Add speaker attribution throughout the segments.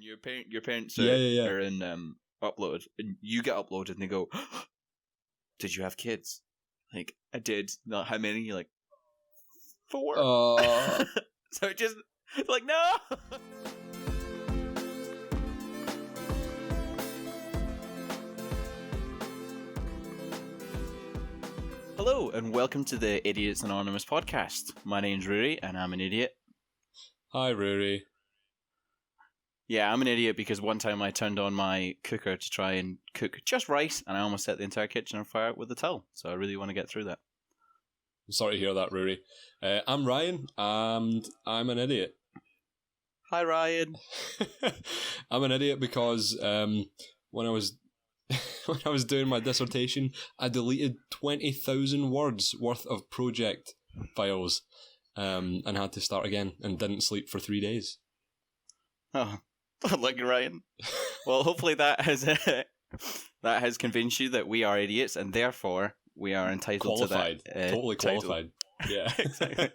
Speaker 1: your parents
Speaker 2: Yeah.
Speaker 1: are in upload, and you get uploaded, and they go, "Did you have kids?" Like, I did. Not how many? You're like, 4. So just like, no. Hello, and welcome to the Idiots Anonymous podcast. My name's Ruairidh, and I'm an idiot.
Speaker 2: Hi, Ruairidh.
Speaker 1: Yeah, I'm an idiot because one time I turned on my cooker to try and cook just rice, and I almost set the entire kitchen on fire with a towel. So I really want to get through that.
Speaker 2: I'm sorry to hear that, Ruairidh. I'm Ryan, and I'm an idiot.
Speaker 1: Hi, Ryan.
Speaker 2: I'm an idiot because when I was doing my dissertation, I deleted 20,000 words worth of project files, and had to start again, and didn't sleep for 3 days.
Speaker 1: Oh, lucky Ryan. Well, hopefully that has convinced you that we are idiots, and therefore we are entitled
Speaker 2: Qualified.
Speaker 1: to that.
Speaker 2: Totally qualified. Yeah.
Speaker 1: Exactly.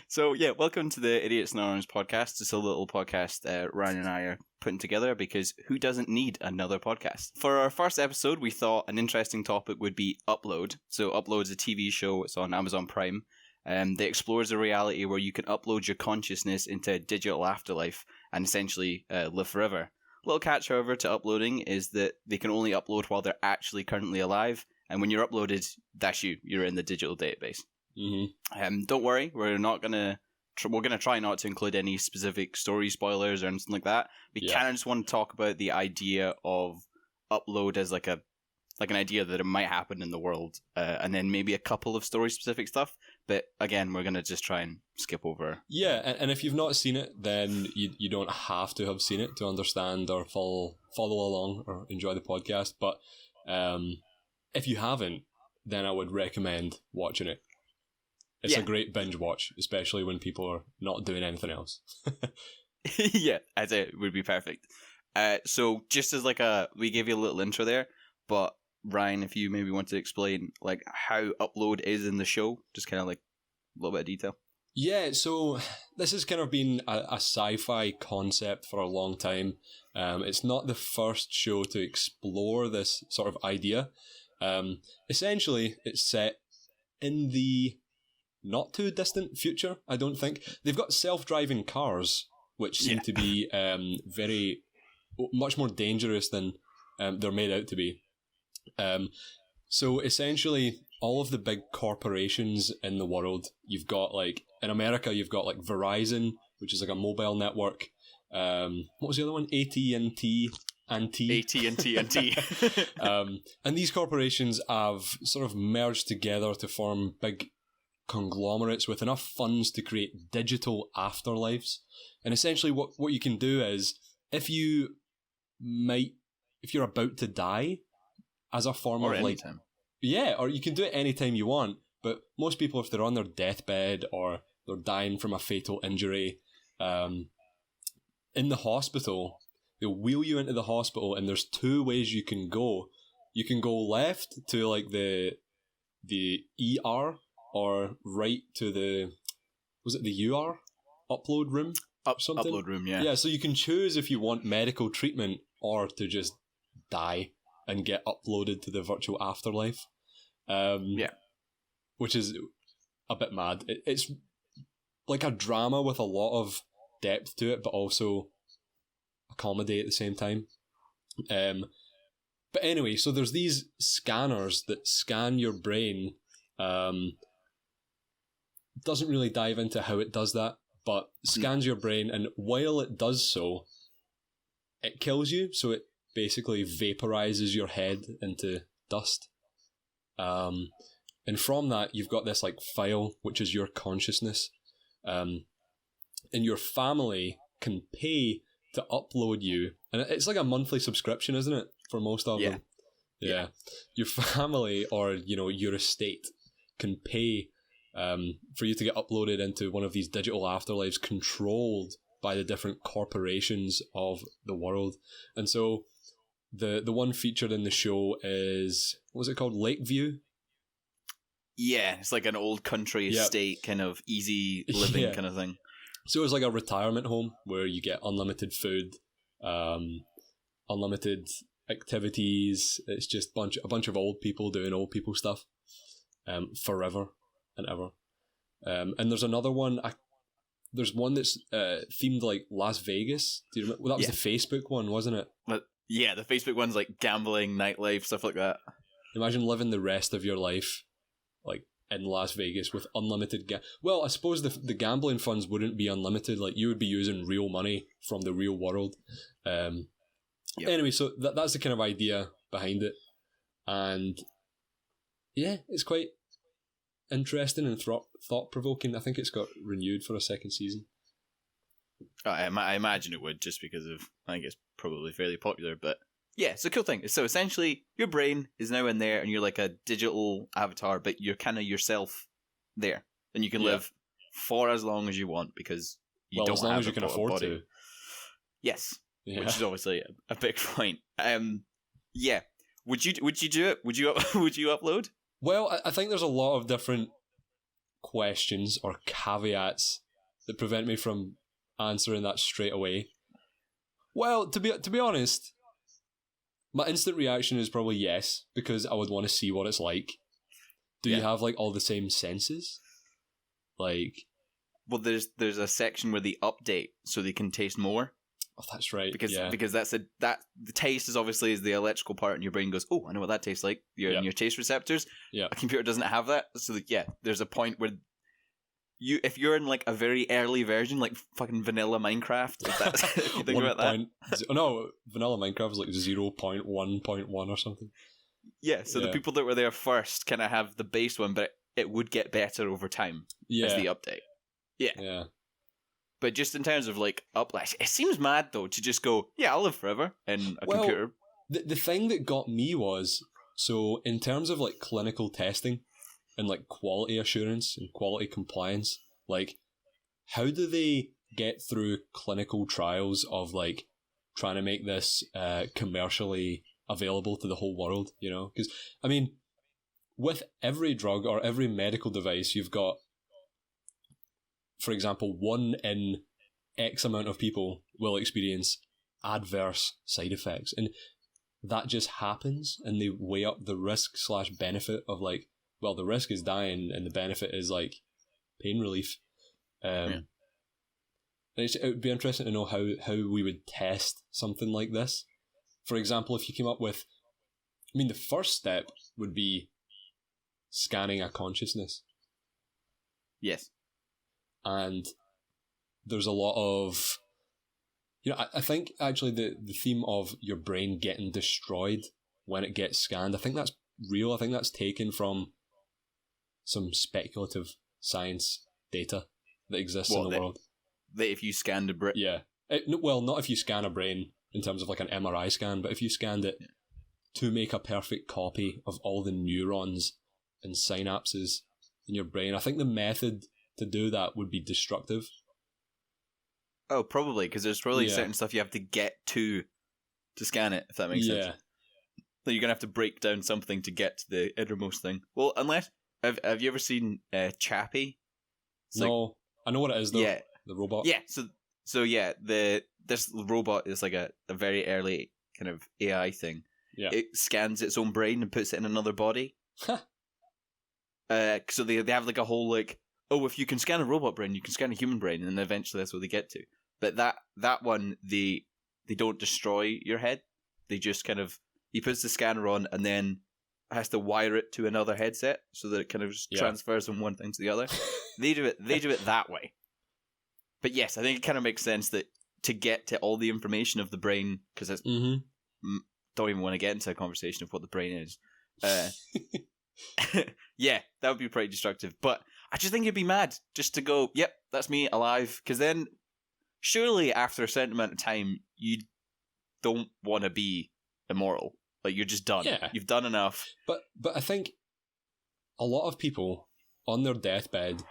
Speaker 1: So, yeah, welcome to the Idiots Anonymous podcast. It's a little podcast Ryan and I are putting together because who doesn't need another podcast? For our first episode, we thought an interesting topic would be Upload. So, Upload is a TV show. It's on Amazon Prime. That explores a reality where you can upload your consciousness into a digital afterlife and essentially live forever. A little catch, however, to uploading is that they can only upload while they're actually currently alive. And when you're uploaded, that's you. You're in the digital database.
Speaker 2: Mm-hmm.
Speaker 1: Don't worry, we're gonna try not to include any specific story spoilers or anything like that. We kind of just want to talk about the idea of upload as like an idea that it might happen in the world, and then maybe a couple of story specific stuff. But again, we're gonna just try and skip over.
Speaker 2: Yeah, and if you've not seen it, then you don't have to have seen it to understand or follow along or enjoy the podcast. But if you haven't, then I would recommend watching it. It's a great binge watch, especially when people are not doing anything else.
Speaker 1: Yeah, I'd say it would be perfect. So just as we gave you a little intro there, but Ryan, if you maybe want to explain like how Upload is in the show, just kind of like a little bit of detail.
Speaker 2: Yeah, so this has kind of been a sci-fi concept for a long time. It's not the first show to explore this sort of idea. Essentially, it's set in the not too distant future, I don't think. They've got self-driving cars, which seem to be much more dangerous than they're made out to be. So essentially, all of the big corporations in the world, you've got in America, you've got Verizon, which is like a mobile network. What was the other one? AT&T.
Speaker 1: AT&T.
Speaker 2: And these corporations have sort of merged together to form big conglomerates with enough funds to create digital afterlives. And essentially what you can do is, if you're about to die, as a form of
Speaker 1: anytime.
Speaker 2: Or you can do it anytime you want, but most people, if they're on their deathbed or they're dying from a fatal injury, in the hospital, they'll wheel you into the hospital, and there's 2 ways you can go. You can go left to the ER, or right to the UR? Upload room? Something?
Speaker 1: Upload room, yeah.
Speaker 2: Yeah, so you can choose if you want medical treatment or to just die and get uploaded to the virtual afterlife. Which is a bit mad. It's like a drama with a lot of depth to it, but also a comedy at the same time. But anyway, so there's these scanners that scan your brain. Doesn't really dive into how it does that, but scans your brain, and while it does so, it kills you, so it basically vaporizes your head into dust. And from that, you've got this file, which is your consciousness. And your family can pay to upload you, and it's like a monthly subscription, isn't it, for most of them? Yeah. Your family or your estate can pay for you to get uploaded into one of these digital afterlives controlled by the different corporations of the world. And so the one featured in the show is, what was it called? Lakeview?
Speaker 1: Yeah, it's like an old country estate, kind of easy living kind of thing.
Speaker 2: So it's like a retirement home where you get unlimited food, unlimited activities. It's just a bunch of old people doing old people stuff, forever and ever. And there's another one. There's one that's themed like Las Vegas. Do you remember? Well, that was the Facebook one, wasn't it?
Speaker 1: But yeah, the Facebook one's like gambling, nightlife, stuff like that.
Speaker 2: Imagine living the rest of your life like in Las Vegas with unlimited well, I suppose the gambling funds wouldn't be unlimited. Like you would be using real money from the real world. Anyway, so that's the kind of idea behind it, and yeah, it's quite interesting and thought provoking. I think it's got renewed for a second season.
Speaker 1: I imagine it would, just because of, I think it's probably fairly popular, but yeah, it's a cool thing. So essentially, your brain is now in there, and you're like a digital avatar, but you're kind of yourself there, and you can live for as long as you want because you don't
Speaker 2: as long
Speaker 1: have
Speaker 2: as you can afford
Speaker 1: body.
Speaker 2: to.
Speaker 1: Yes,
Speaker 2: Yeah.
Speaker 1: which is obviously a big point. Yeah, would you do it? Would you upload?
Speaker 2: Well, I think there's a lot of different questions or caveats that prevent me from answering that straight away. Well, to be honest, my instant reaction is probably yes, because I would want to see what it's like. Do you have like all the same senses? Like,
Speaker 1: well, there's a section where they update so they can taste more.
Speaker 2: Oh, that's right.
Speaker 1: Because that's the taste is obviously the electrical part, and your brain goes, oh, I know what that tastes like. Your taste receptors.
Speaker 2: Yeah.
Speaker 1: A computer doesn't have that, so there's a point where if you're in like a very early version, like fucking vanilla Minecraft, if you think about that.
Speaker 2: No, vanilla Minecraft was like 0.1.1 or something.
Speaker 1: Yeah, so the people that were there first kind of have the base one, but it would get better over time as the update. Yeah. But just in terms of like uplift, it seems mad though to just go, yeah, I'll live forever in a computer.
Speaker 2: The thing that got me was, so in terms of like clinical testing and like quality assurance and quality compliance, like how do they get through clinical trials of like trying to make this commercially available to the whole world, you know? Because, I mean, with every drug or every medical device, you've got, for example, 1 in X amount of people will experience adverse side effects. And that just happens, and they weigh up the risk/benefit of like, well, the risk is dying and the benefit is like pain relief. It would be interesting to know how we would test something like this. For example, if you came up with, I mean, the first step would be scanning a consciousness.
Speaker 1: Yes.
Speaker 2: And there's a lot of, you know, I think actually the theme of your brain getting destroyed when it gets scanned, I think that's real. I think that's taken from some speculative science data that exists in the world.
Speaker 1: That if you scanned a brain...
Speaker 2: Yeah. Well, not if you scan a brain in terms of like an MRI scan, but if you scanned it to make a perfect copy of all the neurons and synapses in your brain, I think the method to do that would be destructive.
Speaker 1: Oh, probably, because there's probably certain stuff you have to get to scan it, if that makes sense. So you're going to have to break down something to get to the innermost thing. Well, unless... Have you ever seen Chappie?
Speaker 2: No. I know what it is, though.
Speaker 1: Yeah.
Speaker 2: The robot.
Speaker 1: Yeah, so yeah, this robot is like a very early kind of AI thing.
Speaker 2: Yeah.
Speaker 1: It scans its own brain and puts it in another body. So they have like a whole like, oh, if you can scan a robot brain, you can scan a human brain, and then eventually that's what they get to. But that one, they don't destroy your head. They just kind of, he puts the scanner on and then has to wire it to another headset so that it kind of just transfers from one thing to the other. They do it that way. But yes, I think it kind of makes sense that to get to all the information of the brain, because it's don't even want to get into a conversation of what the brain is. Yeah, that would be pretty destructive. But I just think it'd be mad just to go, yep, that's me alive. Because then, surely after a certain amount of time, you don't want to be immortal. Like, you're just done.
Speaker 2: Yeah.
Speaker 1: You've done enough.
Speaker 2: But I think a lot of people on their deathbed,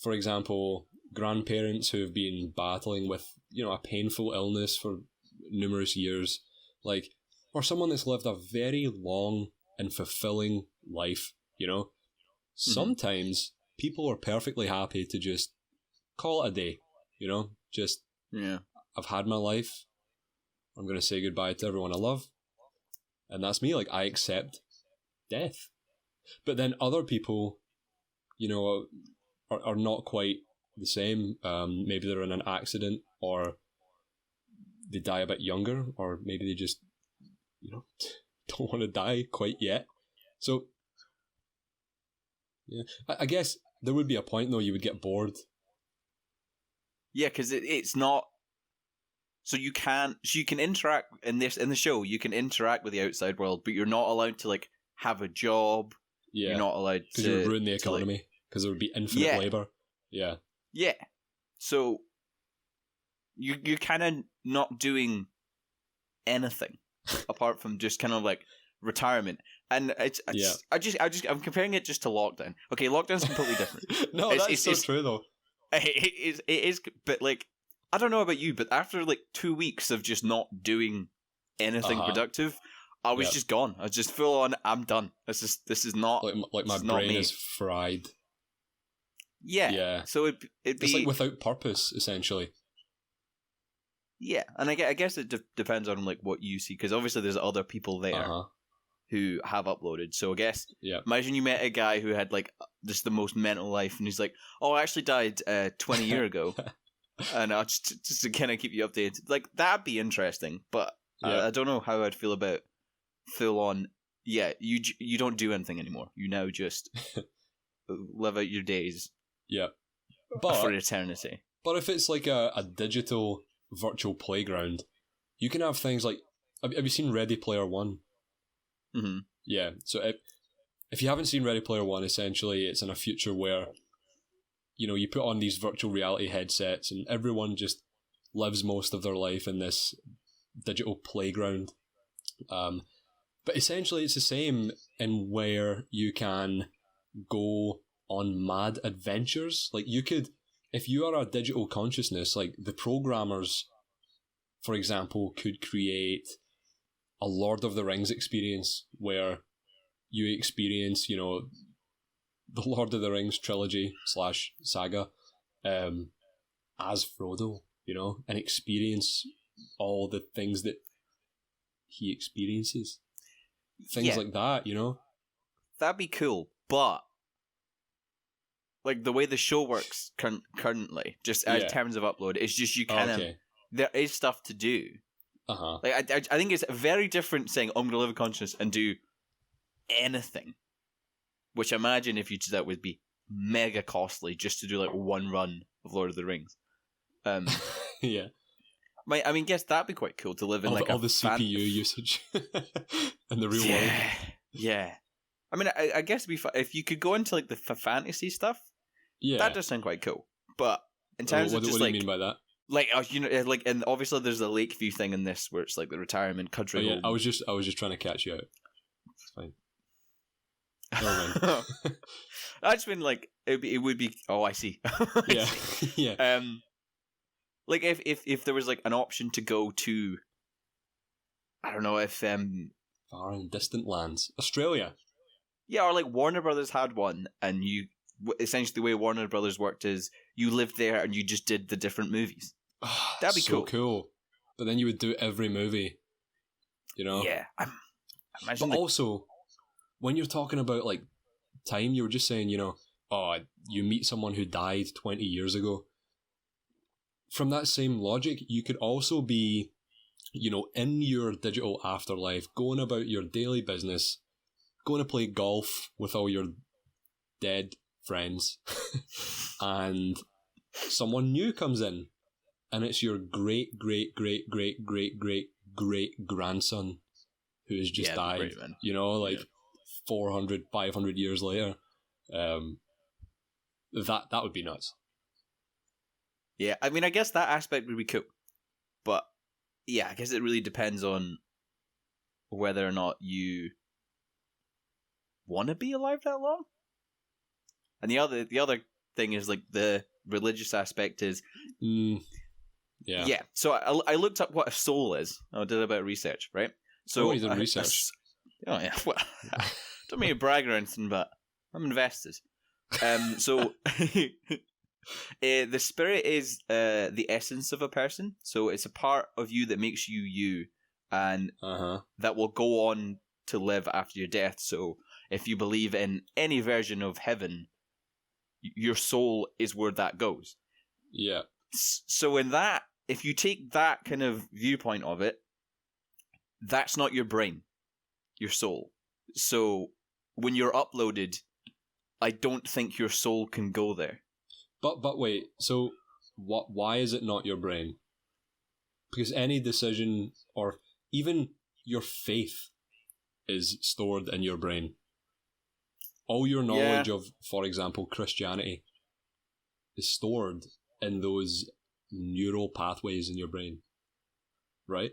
Speaker 2: for example, grandparents who've been battling with, you know, a painful illness for numerous years, like, or someone that's lived a very long and fulfilling life, you know, sometimes people are perfectly happy to just call it a day, you know, just, I've had my life, I'm going to say goodbye to everyone I love. And that's me. Like, I accept death. But then other people, you know, are not quite the same. Maybe they're in an accident, or they die a bit younger, or maybe they just, you know, don't want to die quite yet. So, yeah, I guess there would be a point, though, you would get bored.
Speaker 1: Yeah, because it's not. So you can interact in the show. You can interact with the outside world, but you're not allowed to like have a job.
Speaker 2: Yeah,
Speaker 1: you're not allowed
Speaker 2: because
Speaker 1: to
Speaker 2: you would ruin the economy. Because there would be infinite labor. Yeah.
Speaker 1: Yeah. So you're kind of not doing anything apart from just kind of like retirement. And I'm comparing it just to lockdown. Okay, lockdown's completely different.
Speaker 2: No, it's so true though.
Speaker 1: It is, but like, I don't know about you, but after like 2 weeks of just not doing anything productive, I was just gone. I was just full on. I'm done. This is not
Speaker 2: like my brain is fried.
Speaker 1: Yeah.
Speaker 2: Yeah.
Speaker 1: So it'd be
Speaker 2: it's like without purpose, essentially.
Speaker 1: Yeah, and I guess it depends on like what you see, because obviously there's other people there who have uploaded. So I guess imagine you met a guy who had like just the most mental life, and he's like, "Oh, I actually died 20 years ago," and I'll just to kind of keep you updated. Like that'd be interesting, but I don't know how I'd feel about full on. Yeah, you don't do anything anymore. You now just live out your days.
Speaker 2: Yeah,
Speaker 1: for eternity.
Speaker 2: But if it's like a digital virtual playground, you can have things like, have you seen Ready Player One?
Speaker 1: Mm-hmm.
Speaker 2: Yeah, so if you haven't seen Ready Player One, essentially it's in a future where, you know, you put on these virtual reality headsets and everyone just lives most of their life in this digital playground. But essentially it's the same in where you can go on mad adventures. Like you could, if you are a digital consciousness, like the programmers, for example, could create a Lord of the Rings experience where you experience, you know, the Lord of the Rings trilogy / saga as Frodo, you know, and experience all the things that he experiences. Things like that, you know?
Speaker 1: That'd be cool, but like the way the show works currently, just in terms of upload, it's just you kind of there is stuff to do. Like I think it's very different saying I'm gonna live a consciousness and do anything, which I imagine if you did that would be mega costly just to do like one run of Lord of the Rings.
Speaker 2: Yeah.
Speaker 1: I mean, guess that'd be quite cool to live in like
Speaker 2: all the CPU usage in the real world.
Speaker 1: Yeah. I mean, I guess it'd be if you could go into like the fantasy stuff. Yeah, that does sound quite cool. But in terms of just
Speaker 2: what do you mean by that?
Speaker 1: Like, you know, like, and obviously there's the Lakeview thing in this where it's like the retirement country home.
Speaker 2: I was just trying to catch you out. It's fine. Never mind.
Speaker 1: I just mean like it would be. Oh, I see.
Speaker 2: Yeah.
Speaker 1: Like if there was like an option to go to, I don't know if
Speaker 2: far and distant lands, Australia.
Speaker 1: Yeah, or like Warner Brothers had one, and you essentially the way Warner Brothers worked is you lived there and you just did the different movies. That'd be
Speaker 2: so cool. But then you would do every movie, you know?
Speaker 1: Yeah.
Speaker 2: But also, when you're talking about like time, you were just saying, you know, you meet someone who died 20 years ago. From that same logic, you could also be, you know, in your digital afterlife, going about your daily business, going to play golf with all your dead friends, and someone new comes in, and it's your great grandson who has just died, great, you know, like 400, 500 years later. That would be nuts.
Speaker 1: Yeah, I mean, I guess that aspect would be cool, but yeah, I guess it really depends on whether or not you want to be alive that long. And the other thing is like the religious aspect is, yeah. So I looked up what a soul is. I did a bit of research, right? So
Speaker 2: you did research.
Speaker 1: Oh yeah, well, don't mean to brag or anything, but I'm invested. So The spirit is the essence of a person, so it's a part of you that makes you you, and that will go on to live after your death. So if you believe in any version of heaven, your soul is where that goes.
Speaker 2: Yeah.
Speaker 1: So in that, if you take that kind of viewpoint of it, that's not your brain, your soul. So when you're uploaded, I don't think your soul can go there.
Speaker 2: But wait, so why is it not your brain? Because any decision or even your faith is stored in your brain. All your knowledge of, for example, Christianity is stored in those neural pathways in your brain, right?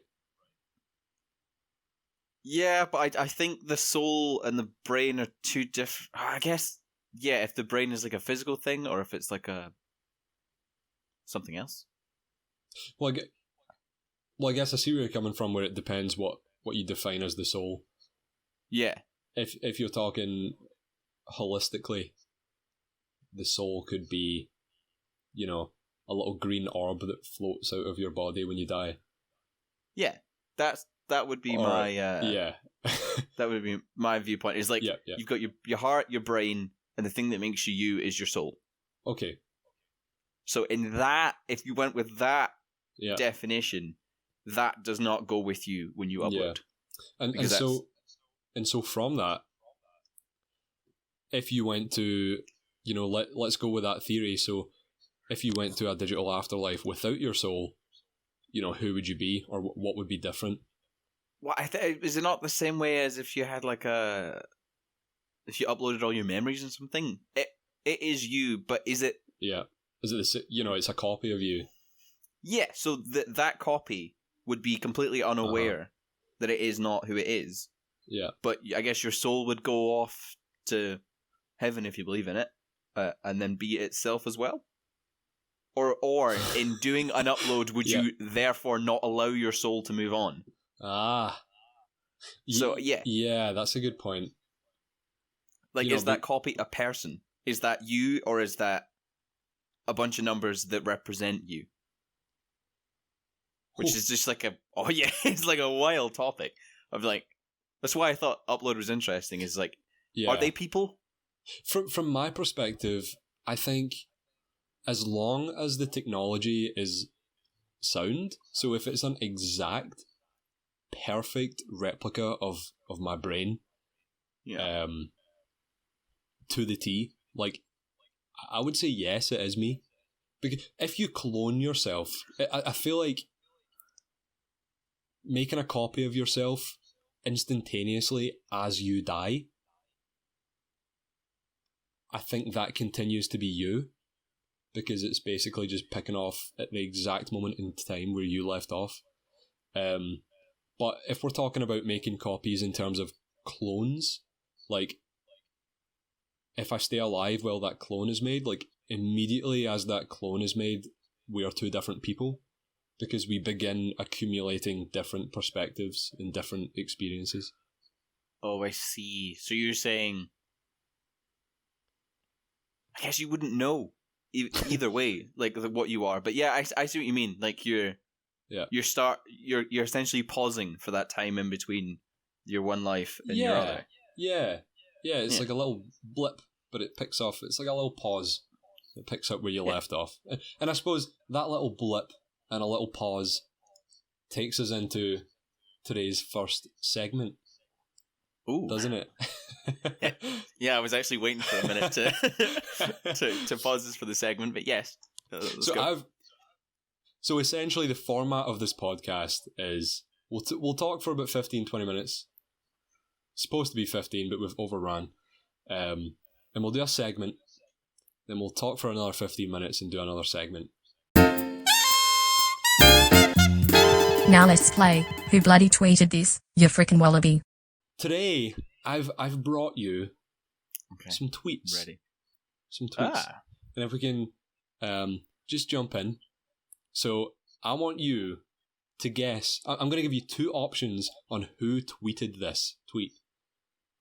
Speaker 1: Yeah, but I think the soul and the brain are two different. I guess, yeah, if the brain is like a physical thing or if it's like a something else.
Speaker 2: Well, I guess I see where you're coming from, where it depends what you define as the soul.
Speaker 1: Yeah.
Speaker 2: If you're talking holistically, the soul could be, a little green orb that floats out of your body when you die.
Speaker 1: Yeah, that would be my that would be my viewpoint. Is like you've got your heart, your brain, and the thing that makes you is your soul.
Speaker 2: Okay. So
Speaker 1: in that, if you went with that definition, that does not go with you when you upload.
Speaker 2: Yeah. And so from that, if you went to, let's go with that theory. So if you went to a digital afterlife without your soul, who would you be, or what would be different?
Speaker 1: Well, is it not the same way as if you had if you uploaded all your memories and something? It is you, but is it?
Speaker 2: Yeah. Is it it's a copy of you?
Speaker 1: Yeah. So that copy would be completely unaware that it is not who it is.
Speaker 2: Yeah.
Speaker 1: But I guess your soul would go off to heaven if you believe in it, and then be itself as well. Or in doing an upload, would you therefore not allow your soul to move on? So, yeah.
Speaker 2: Yeah, that's a good point.
Speaker 1: Like, is that copy a person? Is that you, or is that a bunch of numbers that represent you? Which is just like it's like a wild topic. Of like, that's why I thought upload was interesting, is like, are they people?
Speaker 2: From my perspective, I think as long as the technology is sound, so if it's an exact, perfect replica of my brain, to the T, like, I would say yes, it is me. Because if you clone yourself, I feel like making a copy of yourself instantaneously as you die, I think that continues to be you, because it's basically just picking off at the exact moment in time where you left off. But if we're talking about making copies in terms of clones, like, if I stay alive while that clone is made, like, immediately as that clone is made, we are two different people, because we begin accumulating different perspectives and different experiences.
Speaker 1: Oh, I see. So you're saying, I guess you wouldn't know either way, like what you are. But yeah, I see what you mean. Like you're essentially pausing for that time in between your one life and your other.
Speaker 2: Yeah. It's like a little blip, but it picks off. It's like a little pause. It picks up where you left off, and I suppose that little blip and a little pause takes us into today's first segment.
Speaker 1: Ooh.
Speaker 2: Doesn't it?
Speaker 1: Yeah, I was actually waiting for a minute to pause this for the segment, but yes.
Speaker 2: So essentially the format of this podcast is we'll talk for about 15-20 minutes. It's supposed to be 15, but we've overrun. And we'll do a segment, then we'll talk for another 15 minutes and do another segment.
Speaker 3: Now let's play Who Bloody Tweeted This, you frickin' wallaby.
Speaker 2: Today, I've brought you some tweets.
Speaker 1: Ready.
Speaker 2: Some tweets. And if we can just jump in. So, I want you to guess. I'm going to give you two options on who tweeted this tweet.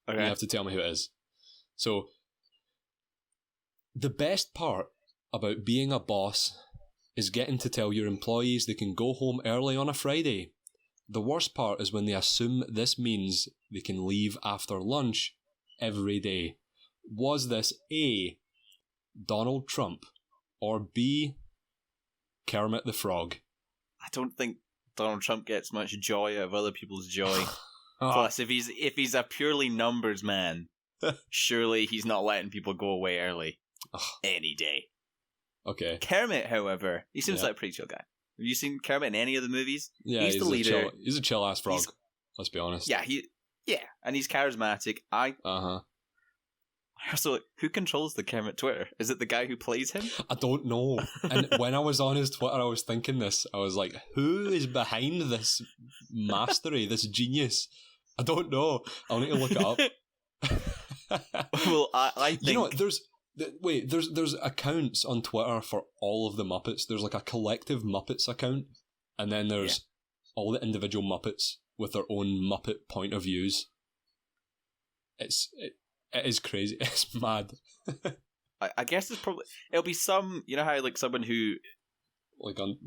Speaker 1: Okay.
Speaker 2: You have to tell me who it is. So, the best part about being a boss is getting to tell your employees they can go home early on a Friday. The worst part is when they assume this means they can leave after lunch every day. Was this A, Donald Trump, or B, Kermit the Frog?
Speaker 1: I don't think Donald Trump gets much joy out of other people's joy. Plus, if he's a purely numbers man, surely he's not letting people go away early any day.
Speaker 2: Okay.
Speaker 1: Kermit, however, he seems like a pretty chill guy. Have you seen Kermit in any of the movies?
Speaker 2: Yeah,
Speaker 1: he's the leader.
Speaker 2: He's a chill ass frog. Let's be honest.
Speaker 1: Yeah, and he's charismatic. So, who controls the Kermit Twitter? Is it the guy who plays him?
Speaker 2: I don't know. And when I was on his Twitter, I was thinking this. I was like, who is behind this mastery, this genius? I don't know. I'll need to look it up.
Speaker 1: Well, I think...
Speaker 2: there's accounts on Twitter for all of the Muppets. There's like a collective Muppets account, and then there's all the individual Muppets with their own Muppet point of views. It is crazy. It's mad.
Speaker 1: I guess it'll be some, you know how like someone who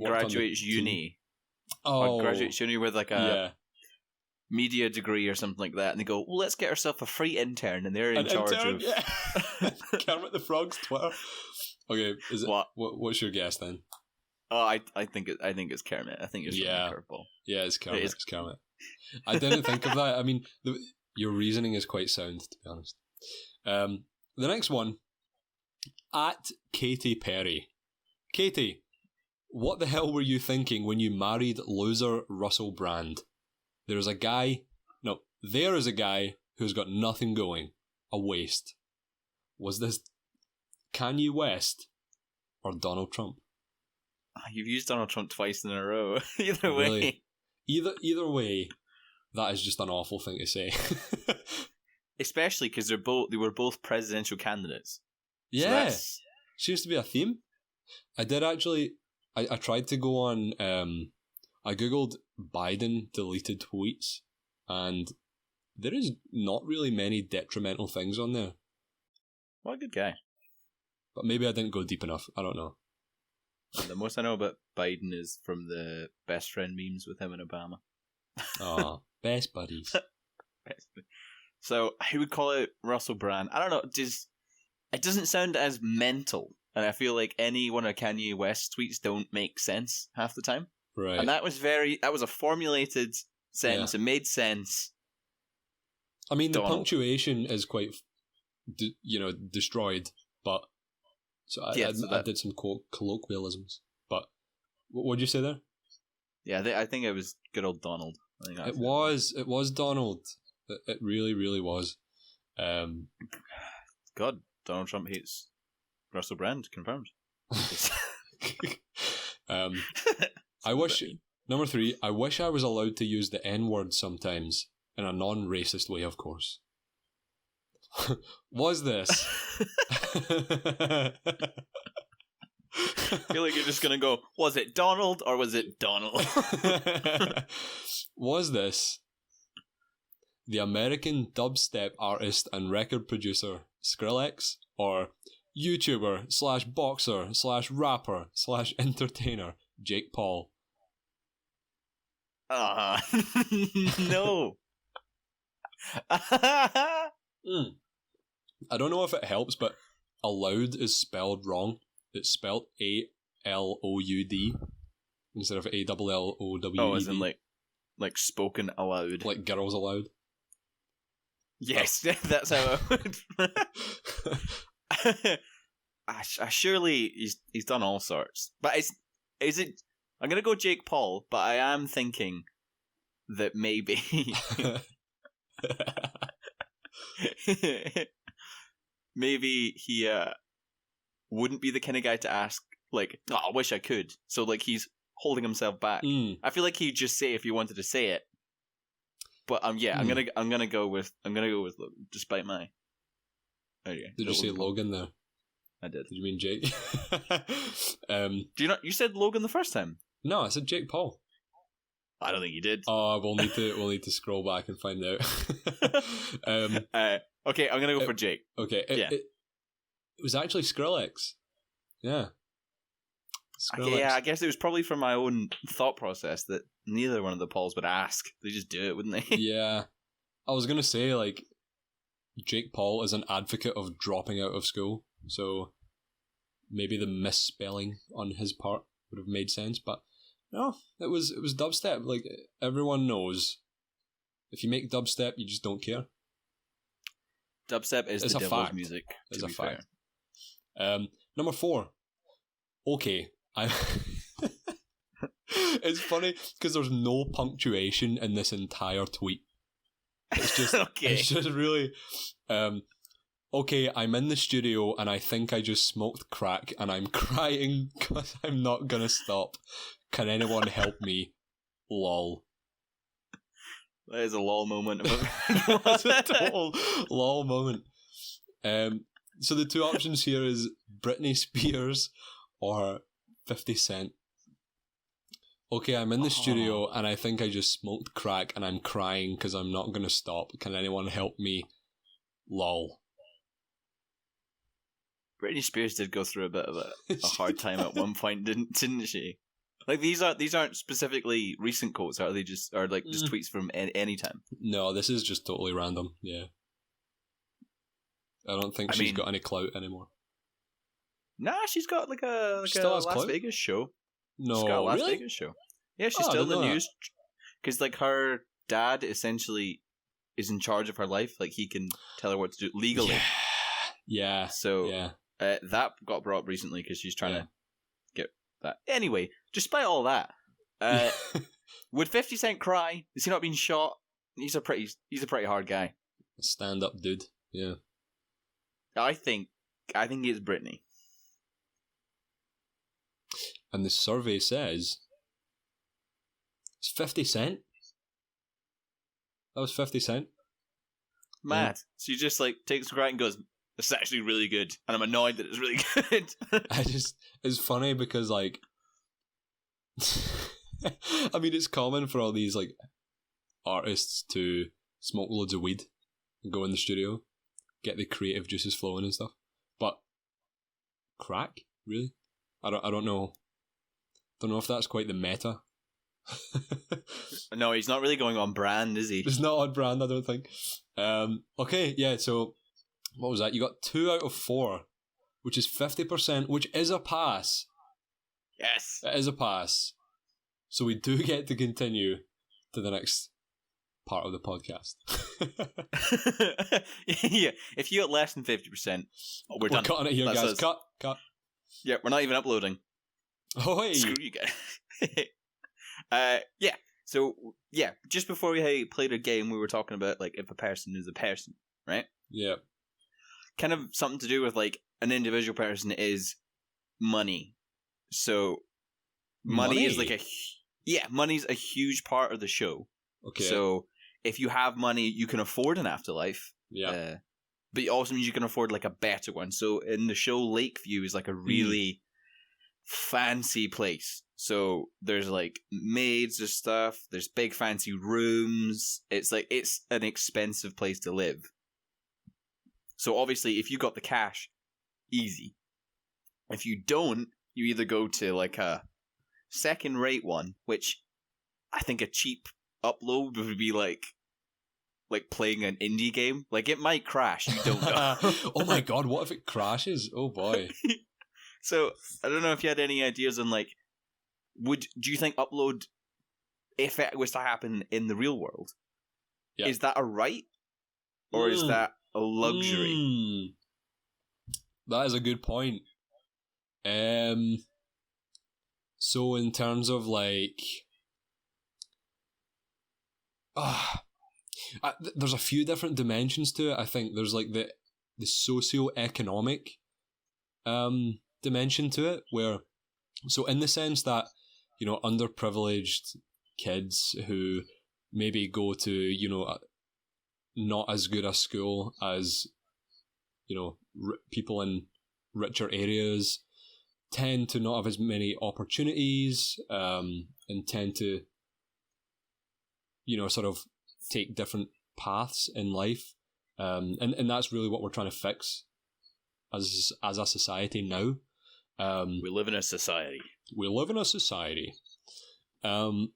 Speaker 1: graduates uni with like a media degree or something like that, and they go, well, let's get ourselves a free intern, and they're in charge of
Speaker 2: Kermit the Frog's Twitter. Okay, is it what's your guess then?
Speaker 1: Oh, I think it's Kermit. I think it's curveball.
Speaker 2: Yeah, it's Kermit. It's Kermit. I didn't think of that. I mean, your reasoning is quite sound, to be honest. The next one, at Katy Perry. Katy, what the hell were you thinking when you married loser Russell Brand? There is a guy who's got nothing going, a waste. Was this Kanye West or Donald Trump?
Speaker 1: You've used Donald Trump twice in a row. Either way.
Speaker 2: Really? Either way, that is just an awful thing to say.
Speaker 1: Especially because they were both presidential candidates.
Speaker 2: Yeah, seems to be a theme. I did actually. I tried to go on. I googled Biden deleted tweets, and there is not really many detrimental things on there.
Speaker 1: What a good guy.
Speaker 2: But maybe I didn't go deep enough. I don't know.
Speaker 1: The most I know about Biden is from the best friend memes with him and Obama.
Speaker 2: Oh, best buddies.
Speaker 1: So I would call it Russell Brand. I don't know. It doesn't sound as mental, and I feel like any one of Kanye West's tweets don't make sense half the time.
Speaker 2: Right.
Speaker 1: And that was a formulated sentence.
Speaker 2: Yeah.
Speaker 1: It made sense.
Speaker 2: I mean, the punctuation is quite, destroyed. But so I did some colloquialisms. But what did you say there?
Speaker 1: Yeah, I think it was good old Donald.
Speaker 2: It was Donald. It really, really was.
Speaker 1: God, Donald Trump hates Russell Brand. Confirmed. Number
Speaker 2: 3, I wish I was allowed to use the N-word sometimes, in a non-racist way, of course. Was this?
Speaker 1: I feel like you're just going to go, was it Donald or was it Donald?
Speaker 2: Was this the American dubstep artist and record producer Skrillex, or YouTuber / boxer / rapper / entertainer Jake Paul?
Speaker 1: No.
Speaker 2: I don't know if it helps, but aloud is spelled wrong. It's spelled ALOUD instead of ALLOWED.
Speaker 1: Oh, as in like spoken aloud.
Speaker 2: Like girls aloud.
Speaker 1: Yes, that's how I would. Surely he's done all sorts. But is it? I'm gonna go Jake Paul, but I am thinking that maybe maybe he wouldn't be the kind of guy to ask, like, oh, I wish I could. So like he's holding himself back. I feel like he'd just say if he wanted to say it. But I'm gonna go with Logan, despite my. Oh yeah.
Speaker 2: Did you say Logan there?
Speaker 1: I did.
Speaker 2: Did you mean Jake?
Speaker 1: Do you not? You said Logan the first time.
Speaker 2: No, I said Jake Paul.
Speaker 1: I don't think you did.
Speaker 2: Oh, we'll need to scroll back and find out.
Speaker 1: Okay, I'm gonna go for Jake.
Speaker 2: Okay, it was actually Skrillex. Yeah. Skrillex.
Speaker 1: I guess it was probably from my own thought process that neither one of the Pauls would ask. They just do it, wouldn't they?
Speaker 2: Yeah. I was going to say, like, Jake Paul is an advocate of dropping out of school, so maybe the misspelling on his part would have made sense, but no, it was dubstep. Like, everyone knows, if you make dubstep, you just don't care.
Speaker 1: Dubstep is
Speaker 2: It's
Speaker 1: the
Speaker 2: a
Speaker 1: devil's
Speaker 2: fact.
Speaker 1: music,
Speaker 2: It's
Speaker 1: to
Speaker 2: a
Speaker 1: be
Speaker 2: fact.
Speaker 1: fair.
Speaker 2: Number 4. Okay. It's funny because there's no punctuation in this entire tweet. It's just
Speaker 1: Okay.
Speaker 2: It's just really okay, I'm in the studio and I think I just smoked crack and I'm crying because I'm not gonna stop. Can anyone help me? Lol.
Speaker 1: That is a lol moment.
Speaker 2: That's a total lol moment. So the two options here is Britney Spears or 50 Cent. Okay, I'm in the studio and I think I just smoked crack and I'm crying because I'm not going to stop. Can anyone help me? Lol.
Speaker 1: Britney Spears did go through a bit of a hard time at one point, didn't she? Like these aren't specifically recent quotes, are they? Just tweets from any time?
Speaker 2: No, this is just totally random. Yeah, I don't think she's got any clout anymore.
Speaker 1: Nah, she's got like a
Speaker 2: Still has
Speaker 1: Las
Speaker 2: clout?
Speaker 1: Vegas show.
Speaker 2: No,
Speaker 1: She's got a Las
Speaker 2: really?
Speaker 1: Vegas show. Yeah, she's
Speaker 2: Oh, I
Speaker 1: still in
Speaker 2: didn't
Speaker 1: the
Speaker 2: know
Speaker 1: news because like her dad essentially is in charge of her life. Like he can tell her what to do legally.
Speaker 2: Yeah.
Speaker 1: So
Speaker 2: yeah.
Speaker 1: That got brought up recently because she's trying to get that. Anyway, despite all that, would 50 Cent cry? Has he not been shot? He's a pretty hard guy.
Speaker 2: Stand up dude. Yeah.
Speaker 1: I think it's Britney.
Speaker 2: And the survey says it's 50 Cent. That was 50 Cent.
Speaker 1: Mad. So you just like takes some crack and goes, "This is actually really good," and I'm annoyed that it's really good.
Speaker 2: It's funny because like, I mean, it's common for all these like artists to smoke loads of weed and go in the studio, get the creative juices flowing and stuff. But crack, really? I don't know. Don't know if that's quite the meta.
Speaker 1: No, he's not really going on brand, is he?
Speaker 2: It's not on brand, I don't think. Okay, yeah. So what was that? You got 2 out of 4, which is 50%, which is a pass.
Speaker 1: Yes.
Speaker 2: It is a pass. So we do get to continue to the next part of the podcast.
Speaker 1: Yeah, if you got less than 50%, we're done.
Speaker 2: Cutting it here,
Speaker 1: That's
Speaker 2: guys.
Speaker 1: us.
Speaker 2: Cut.
Speaker 1: Yeah, we're not even uploading.
Speaker 2: Oh, hey.
Speaker 1: Screw you guys. Yeah. So yeah, just before we played a game, we were talking about like if a person is a person, right?
Speaker 2: Yeah.
Speaker 1: Kind of something to do with like an individual person is money. So money is like money's a huge part of the show.
Speaker 2: Okay.
Speaker 1: So if you have money, you can afford an afterlife.
Speaker 2: Yeah.
Speaker 1: But it also means you can afford like a better one. So in the show, Lakeview is like a really fancy place. So there's like maids and stuff. There's big fancy rooms. It's an expensive place to live. So obviously, if you got the cash, easy. If you don't, you either go to like a second-rate one, which I think a cheap upload would be like playing an indie game. Like it might crash. You don't know.
Speaker 2: Oh my god! What if it crashes? Oh boy.
Speaker 1: So I don't know if you had any ideas on like, do you think upload, if it was to happen in the real world, is that a right or is that a luxury?
Speaker 2: That is a good point. So in terms of like, there's a few different dimensions to it. I think there's like the socioeconomic dimension to it, where, so in the sense that, you know, underprivileged kids who maybe go to, not as good a school as, people in richer areas tend to not have as many opportunities, and tend to, sort of take different paths in life. And that's really what we're trying to fix as a society now.
Speaker 1: We live in a society.
Speaker 2: We live in a society. So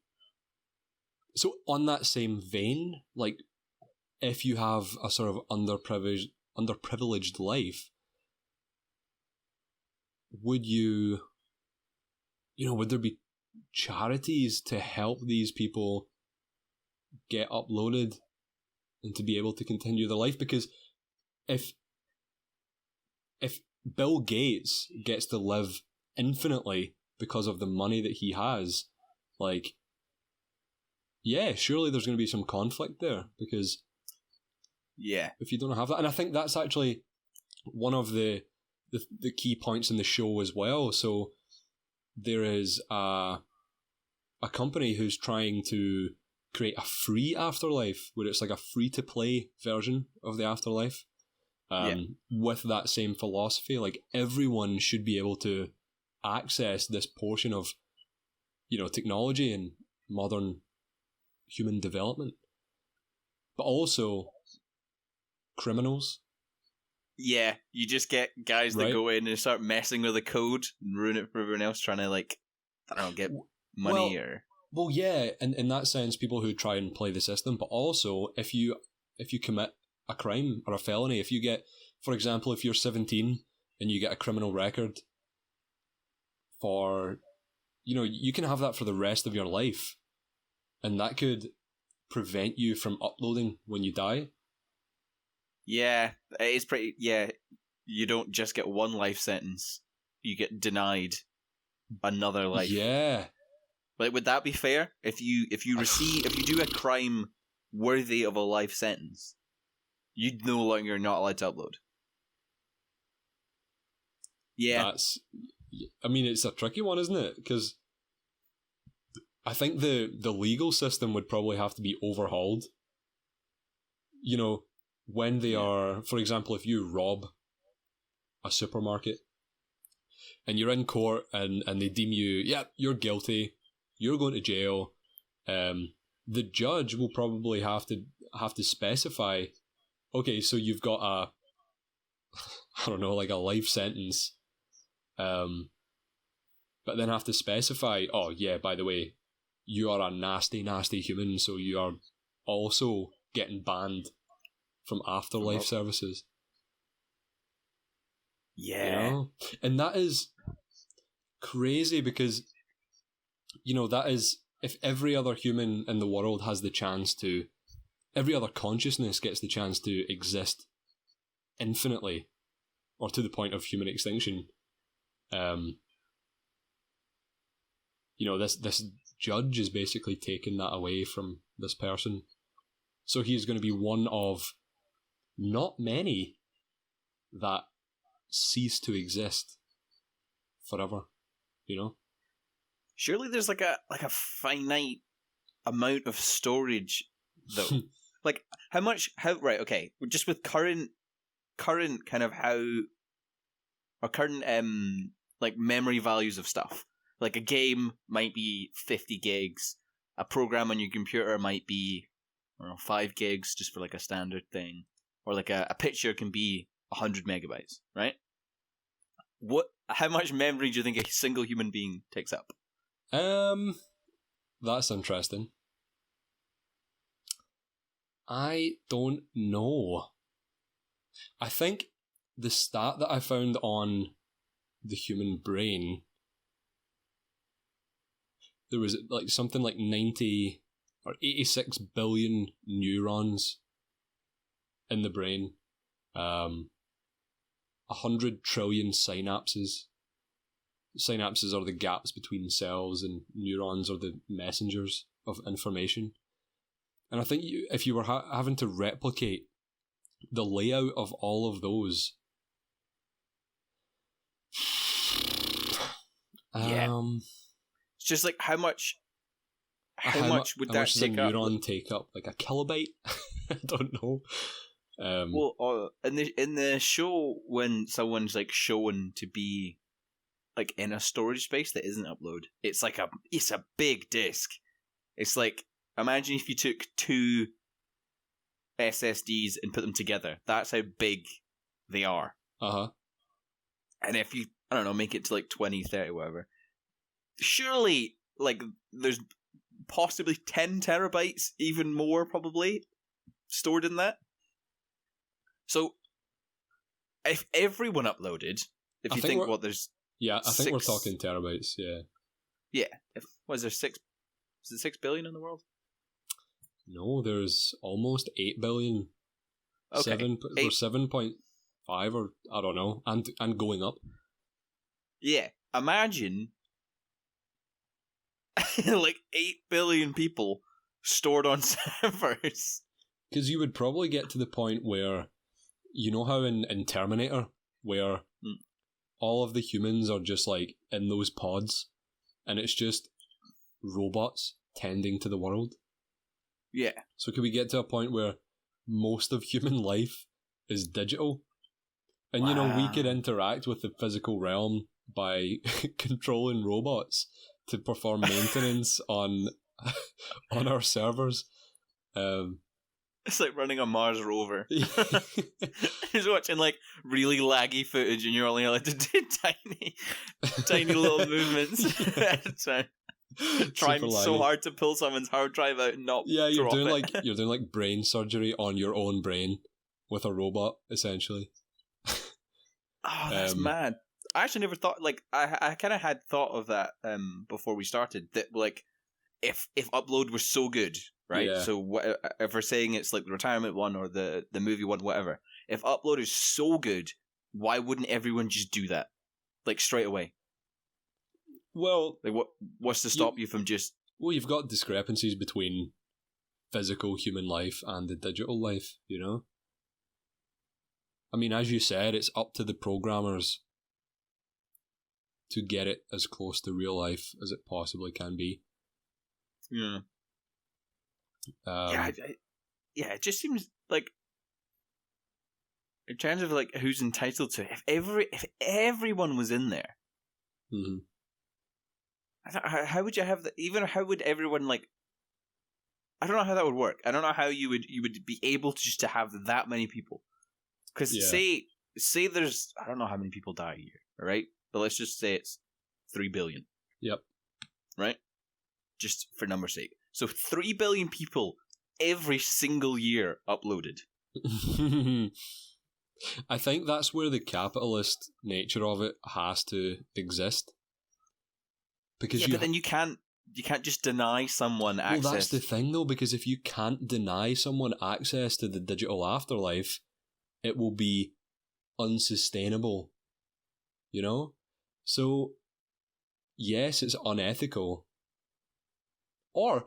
Speaker 2: on that same vein, like, if you have a sort of underprivileged life, would would there be charities to help these people get uploaded and to be able to continue their life? Because if Bill Gates gets to live infinitely because of the money that he has, like, yeah, surely there's going to be some conflict there, because if you don't have that, and I think that's actually one of the key points in the show as well. So there is a company who's trying to create a free afterlife, where it's like a free-to-play version of the afterlife, with that same philosophy. Like, everyone should be able to access this portion of, technology and modern human development. But also criminals.
Speaker 1: Yeah, you just get guys that go in and start messing with the code and ruin it for everyone else, trying to, like, I don't know, get money
Speaker 2: Well, yeah, in that sense, people who try and play the system, but also if you commit a crime or a felony, if you get, for example, if you're 17 and you get a criminal record for, you can have that for the rest of your life, and that could prevent you from uploading when you die.
Speaker 1: Yeah, it is pretty. Yeah, you don't just get one life sentence; you get denied another life.
Speaker 2: Yeah,
Speaker 1: like, would that be fair? If you do a crime worthy of a life sentence, you no longer not allowed to upload. Yeah,
Speaker 2: it's a tricky one, isn't it? Because I think the legal system would probably have to be overhauled. When they are, for example, if you rob a supermarket and you're in court and they deem you, you're guilty, you're going to jail, the judge will probably have to specify, okay, so you've got I don't know, like a life sentence, but then have to specify, oh yeah, by the way, you are a nasty, nasty human, so you are also getting banned from afterlife services.
Speaker 1: Yeah.
Speaker 2: And that is crazy, because, that is, if every other human in the world has the chance to, every other consciousness gets the chance to exist infinitely, or to the point of human extinction, this judge is basically taking that away from this person. So he is going to be one of not many that cease to exist forever,
Speaker 1: Surely there's like a finite amount of storage, though. Like, right, okay, just with current kind of current like memory values of stuff. Like, a game might be 50 gigs, a program on your computer might be, I don't know, 5 gigs just for like a standard thing, or like a picture can be 100 megabytes, right? How much memory do you think a single human being takes up?
Speaker 2: That's interesting. I don't know. I think the stat that I found on the human brain, there was like something like 90 or 86 billion neurons in the brain, 100 trillion synapses. Synapses are the gaps between cells, and neurons are the messengers of information. And I think if you were having to replicate the layout of all of those,
Speaker 1: it's just like how much would that take up?
Speaker 2: How much does a neuron take up? Like a kilobyte? I don't know.
Speaker 1: In the show, when someone's like shown to be like in a storage space that isn't upload, it's a big disk. It's like, imagine if you took 2 SSDs and put them together. That's how big they are.
Speaker 2: Uh-huh.
Speaker 1: And if you, I don't know, make it to like 20, 30, whatever, surely, like, there's possibly 10 terabytes, even more probably, stored in that. So, if everyone uploaded, if you think what there's...
Speaker 2: Yeah, I think we're talking terabytes, yeah.
Speaker 1: Yeah. What is there, 6... Is it 6 billion in the world?
Speaker 2: No, there's almost 8 billion.
Speaker 1: Okay.
Speaker 2: 7.5 or I don't know, and going up.
Speaker 1: Yeah. Imagine like 8 billion people stored on servers.
Speaker 2: Because you would probably get to the point where, you know how in Terminator, where all of the humans are just like in those pods, and it's just robots tending to the world?
Speaker 1: Yeah.
Speaker 2: So could we get to a point where most of human life is digital? And, you know, we could interact with the physical realm by controlling robots to perform maintenance on our servers.
Speaker 1: It's like running a Mars rover. He's watching like really laggy footage, and you're only allowed to do tiny little movements. Trying so hard to pull someone's hard drive out and not
Speaker 2: you're
Speaker 1: drop
Speaker 2: doing
Speaker 1: it.
Speaker 2: you're doing like brain surgery on your own brain with a robot, essentially.
Speaker 1: Oh, that's mad. I actually never thought, like, I kind of had thought of that before we started, that like if upload was so good, right?
Speaker 2: Yeah.
Speaker 1: So if we're saying it's like the retirement one or the movie one, whatever, if upload is so good, why wouldn't everyone just do that, like, straight away?
Speaker 2: Well,
Speaker 1: like, what's to stop you from just...
Speaker 2: Well, you've got discrepancies between physical human life and the digital life, you know? I mean, as you said, it's up to the programmers to get it as close to real life as it possibly can be.
Speaker 1: Yeah. It just seems like, in terms of like who's entitled to it, if everyone was in there,
Speaker 2: mm-hmm.
Speaker 1: How would you have that? Even how would everyone, like? I don't know how that would work. I don't know how you would be able to just to have that many people. Because say there's, I don't know how many people die a year, right? But let's just say it's 3 billion.
Speaker 2: Yep.
Speaker 1: Right? Just for number's sake. So 3 billion people every single year uploaded.
Speaker 2: I think that's where the capitalist nature of it has to exist. Because
Speaker 1: but then you can't just deny someone access.
Speaker 2: Well, that's the thing, though, because if you can't deny someone access to the digital afterlife, it will be unsustainable, you know? So, yes, it's unethical. Or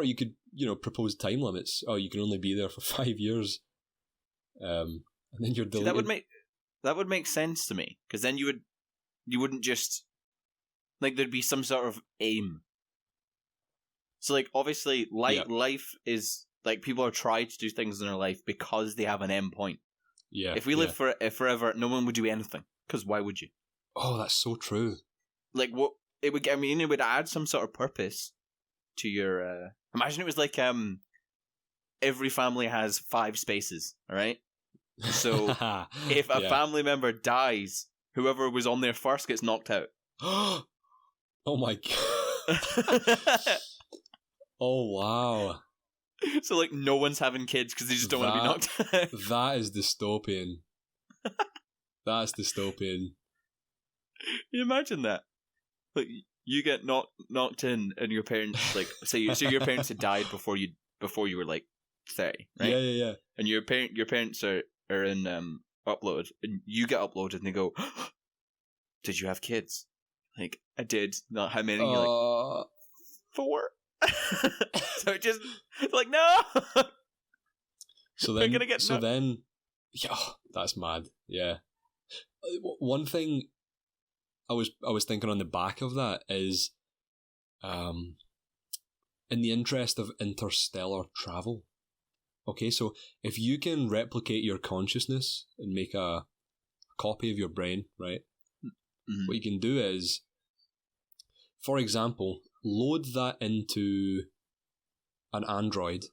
Speaker 2: you could, propose time limits. Oh, you can only be there for 5 years. And then you're deleted.
Speaker 1: That would make sense to me, because then you wouldn't just, like, there'd be some sort of aim. So, like, obviously, life is, like, people are trying to do things in their life because they have an end point.
Speaker 2: Yeah.
Speaker 1: If we live forever, no one would do anything. Because why would you?
Speaker 2: Oh, that's so true.
Speaker 1: Like, what it would? I mean, it would add some sort of purpose to your. Imagine it was like every family has 5 spaces. All right. So if a family member dies, whoever was on there first gets knocked out.
Speaker 2: Oh my god. Oh wow.
Speaker 1: So, like, no one's having kids because they just don't want to be knocked out.
Speaker 2: That is dystopian. That's dystopian.
Speaker 1: You imagine that? Like, you get knocked in, and your parents, like, say your parents had died before you were like 30, right?
Speaker 2: Yeah.
Speaker 1: And your parents are in upload, and you get uploaded, and they go, "Did you have kids?" Like, I did. Not how many? You're like, 4. So it just like, no.
Speaker 2: So then, yeah, that's mad. Yeah. One thing I was thinking on the back of that is, in the interest of interstellar travel. Okay, so if you can replicate your consciousness and make a copy of your brain, right? Mm-hmm. What you can do is, for example, load that into an android,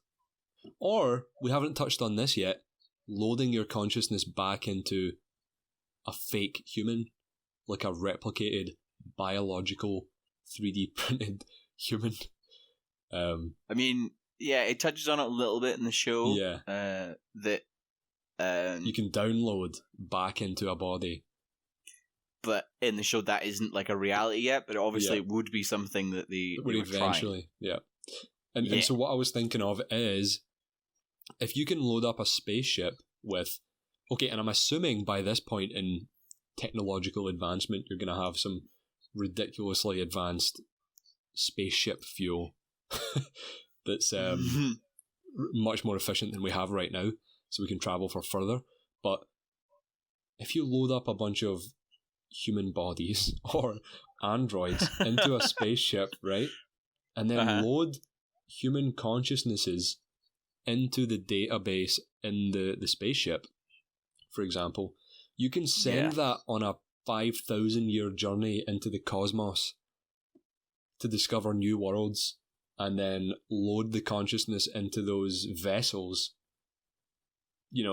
Speaker 2: or, we haven't touched on this yet, loading your consciousness back into a fake human, like a replicated biological 3D printed human.
Speaker 1: I mean, yeah, it touches on it a little bit in the show.
Speaker 2: Yeah.
Speaker 1: That
Speaker 2: you can download back into a body.
Speaker 1: But in the show, that isn't like a reality yet, but obviously it would be something that they would
Speaker 2: eventually,
Speaker 1: try.
Speaker 2: Yeah. And so what I was thinking of is, if you can load up a spaceship with, okay, and I'm assuming by this point in technological advancement, you're going to have some ridiculously advanced spaceship fuel that's much more efficient than we have right now, so we can travel for further. But if you load up a bunch of human bodies or androids into a spaceship, right, and then load human consciousnesses into the database in the spaceship, for example, you can send that on a 5,000-year journey into the cosmos to discover new worlds, and then load the consciousness into those vessels,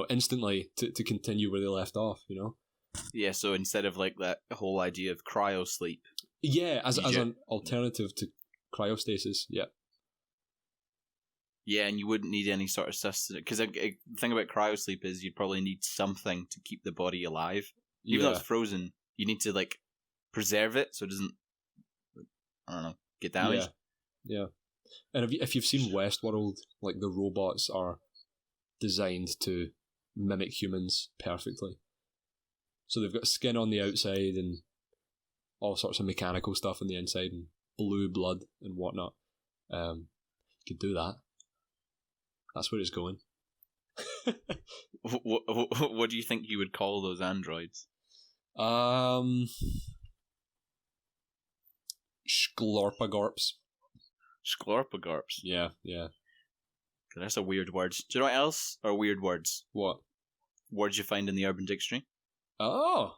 Speaker 2: instantly to continue where they left off,
Speaker 1: Yeah, so instead of like that whole idea of cryosleep.
Speaker 2: Yeah, as an alternative to cryostasis, yeah.
Speaker 1: Yeah, and you wouldn't need any sort of sustenance. Because the thing about cryosleep is you'd probably need something to keep the body alive. Even though it's frozen, you need to like preserve it so it doesn't, I don't know, get damaged.
Speaker 2: Yeah. And if you've seen Westworld, like the robots are designed to mimic humans perfectly. So they've got skin on the outside and all sorts of mechanical stuff on the inside and blue blood and whatnot. You could do that. That's where it's going.
Speaker 1: What do you think you would call those androids?
Speaker 2: Sklorpagorps.
Speaker 1: Sklorpagorps?
Speaker 2: Yeah.
Speaker 1: That's a weird word. Do you know what else are weird words?
Speaker 2: What?
Speaker 1: Words you find in the Urban Dictionary.
Speaker 2: Oh!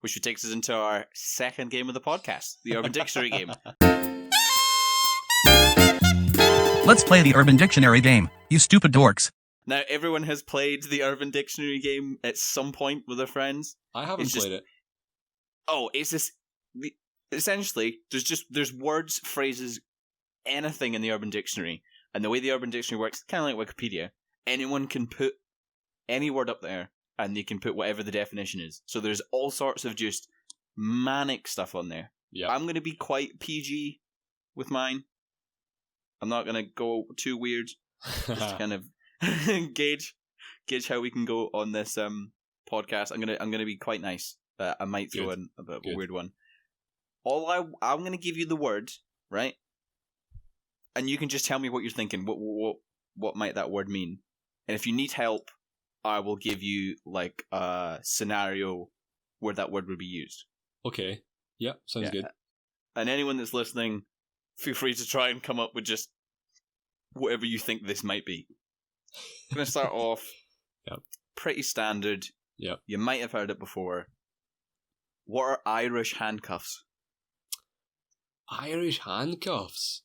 Speaker 1: Which takes us into our second game of the podcast, the Urban Dictionary game.
Speaker 4: Let's play the Urban Dictionary game, you stupid dorks.
Speaker 1: Now, everyone has played the Urban Dictionary game at some point with their friends.
Speaker 2: I haven't played it.
Speaker 1: Oh, it's this... Essentially, there's words, phrases, anything in the Urban Dictionary. And the way the Urban Dictionary works, kind of like Wikipedia, anyone can put any word up there, and they can put whatever the definition is. So there's all sorts of just manic stuff on there.
Speaker 2: Yeah.
Speaker 1: I'm going to be quite PG with mine. I'm not going to go too weird. Just to kind of gauge how we can go on this podcast. I'm gonna be quite nice. I might throw in a bit of a weird one. I'm going to give you the word, right? And you can just tell me what you're thinking. What might that word mean? And if you need help, I will give you like a scenario where that word would be used.
Speaker 2: Okay. Yeah, sounds good.
Speaker 1: And anyone that's listening, feel free to try and come up with just whatever you think this might be. I'm going to start off pretty standard.
Speaker 2: Yeah.
Speaker 1: You might have heard it before. What are Irish handcuffs?
Speaker 2: Irish handcuffs?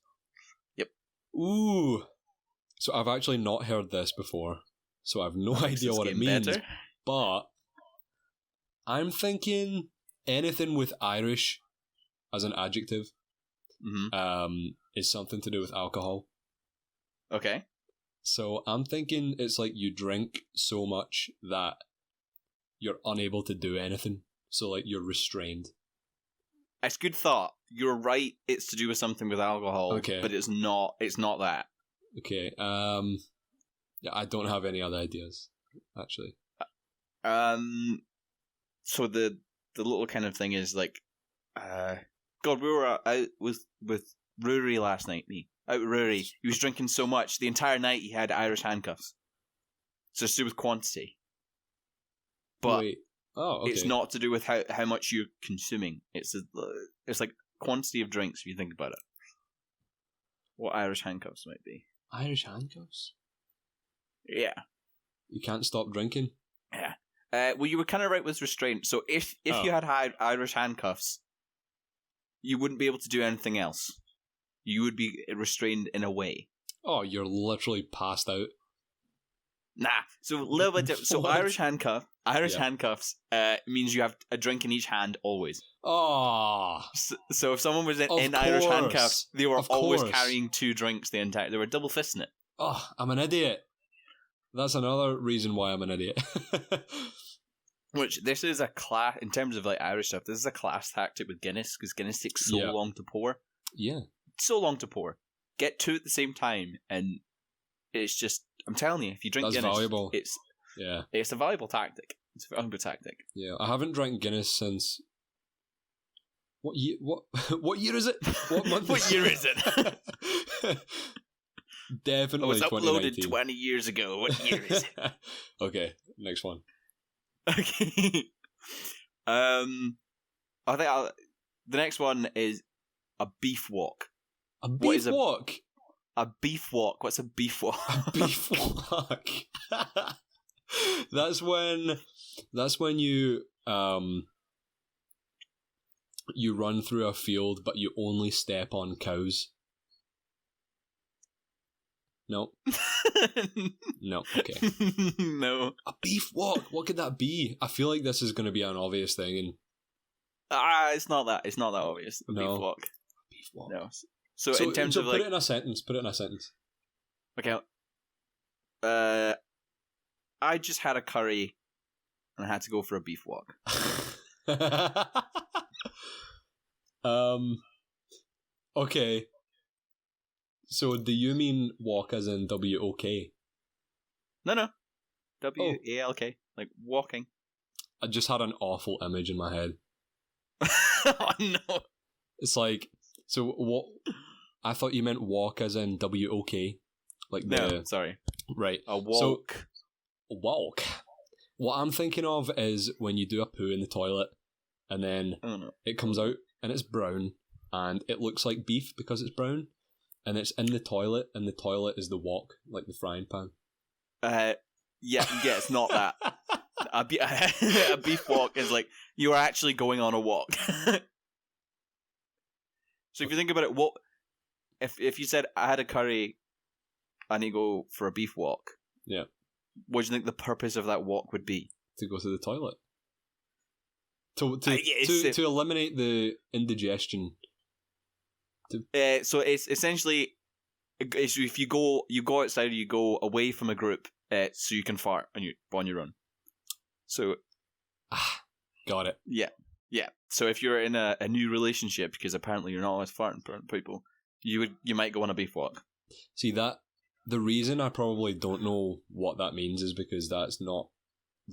Speaker 1: Yep.
Speaker 2: Ooh. So I've actually not heard this before, so I have no idea what it means.
Speaker 1: Better.
Speaker 2: But I'm thinking anything with Irish as an adjective is something to do with alcohol.
Speaker 1: Okay.
Speaker 2: So I'm thinking it's like you drink so much that you're unable to do anything. So like you're restrained.
Speaker 1: It's good thought. You're right. It's to do with something with alcohol.
Speaker 2: Okay.
Speaker 1: But it's not. It's not that.
Speaker 2: Okay. Yeah, I don't have any other ideas, actually.
Speaker 1: So the little kind of thing is like, God, we were out with Ruairidh last night. Out with Ruairidh. He was drinking so much the entire night he had Irish handcuffs. So it's to do with quantity. But
Speaker 2: Wait. Oh, okay.
Speaker 1: It's not to do with how much you're consuming. It's like quantity of drinks if you think about it. What Irish handcuffs might be.
Speaker 2: Irish handcuffs?
Speaker 1: Yeah.
Speaker 2: You can't stop drinking?
Speaker 1: Yeah. Well, you were kind of right with restraint. So if you had Irish handcuffs, you wouldn't be able to do anything else. You would be restrained in a way.
Speaker 2: Oh, you're literally passed out.
Speaker 1: Nah. So a little bit different. So Irish handcuff. Irish
Speaker 2: Yeah.
Speaker 1: handcuffs means you have a drink in each hand always.
Speaker 2: Oh,
Speaker 1: So if someone was
Speaker 2: Of
Speaker 1: in Irish
Speaker 2: course.
Speaker 1: handcuffs, they were
Speaker 2: Of
Speaker 1: always
Speaker 2: course.
Speaker 1: carrying 2 drinks the entire. They were double fisting it.
Speaker 2: oh, I'm an idiot. That's another reason why I'm an idiot.
Speaker 1: Which this is a class in terms of like Irish stuff. This is a class tactic with Guinness because Guinness takes so
Speaker 2: Yeah.
Speaker 1: long to pour.
Speaker 2: Yeah.
Speaker 1: So long to pour. Get 2 at the same time, and it's just. I'm telling you, if you drink
Speaker 2: That's
Speaker 1: Guinness,
Speaker 2: valuable.
Speaker 1: it's
Speaker 2: Yeah.
Speaker 1: a valuable tactic. It's a valuable tactic.
Speaker 2: Yeah. I haven't drank Guinness since. What year? What year is it? What month?
Speaker 1: What year is it?
Speaker 2: Definitely
Speaker 1: It was uploaded
Speaker 2: 2019.
Speaker 1: 20 years ago. What year is it?
Speaker 2: Okay, next one.
Speaker 1: Okay. I think the next one is a beef walk.
Speaker 2: A
Speaker 1: What
Speaker 2: beef
Speaker 1: is a-
Speaker 2: walk.
Speaker 1: A beef walk. What's a beef walk?
Speaker 2: A beef walk. That's when you you run through a field, but you only step on cows. No, no. Okay.
Speaker 1: No.
Speaker 2: A beef walk. What could that be? I feel like this is going to be an obvious thing. And
Speaker 1: It's not that. It's not that obvious. A
Speaker 2: No.
Speaker 1: beef walk.
Speaker 2: beef walk.
Speaker 1: No. So in terms of
Speaker 2: put
Speaker 1: like,
Speaker 2: it in a sentence. Put it in a sentence.
Speaker 1: okay. I just had a curry, and I had to go for a beef walk.
Speaker 2: Okay. So do you mean walk as in W-O-K?
Speaker 1: No. WALK. Like walking.
Speaker 2: I just had an awful image in my head.
Speaker 1: Oh no.
Speaker 2: It's like, so what? I thought you meant walk as in W-O-K. Like the,
Speaker 1: No, sorry.
Speaker 2: right.
Speaker 1: A walk.
Speaker 2: So, walk. What I'm thinking of is when you do a poo in the toilet and then
Speaker 1: Oh no.
Speaker 2: it comes out and it's brown and it looks like beef because it's brown and it's in the toilet and the toilet is the wok, like the frying pan.
Speaker 1: Yeah, it's not that. A beef walk is like you are actually going on a walk. So if you think about it, what if you said I had a curry, I need to go for a beef walk?
Speaker 2: Yeah.
Speaker 1: What do you think the purpose of that walk would be?
Speaker 2: To go to the toilet. To
Speaker 1: Yes.
Speaker 2: to eliminate the indigestion.
Speaker 1: So it's essentially if you go outside, or you go away from a group, so you can fart on your own. So
Speaker 2: Got it.
Speaker 1: yeah. So if you're in a new relationship, because apparently you're not allowed to fart in front of people, you might go on a beef walk.
Speaker 2: See that the reason I probably don't know what that means is because that's not